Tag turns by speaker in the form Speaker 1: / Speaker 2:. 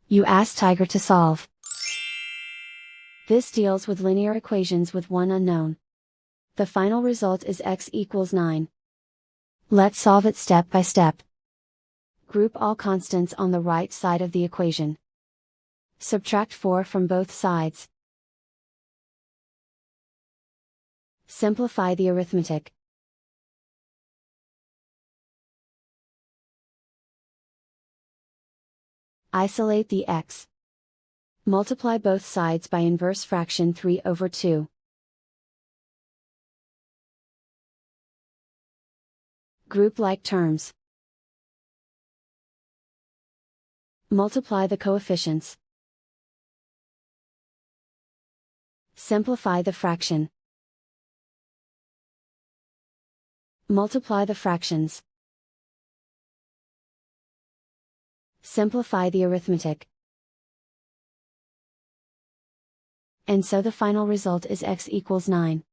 Speaker 1: You ask Tiger to solve. This deals with linear equations with one unknown. The final result is x equals 9. Let's solve it step by step. Group all constants on the right side of the equation. Subtract 4 from both sides. Simplify the arithmetic. Isolate the x. Multiply both sides by inverse fraction 3/2. Group like terms. Multiply the coefficients. Simplify the fraction. Multiply the fractions. Simplify the arithmetic. And so the final result is x equals 9.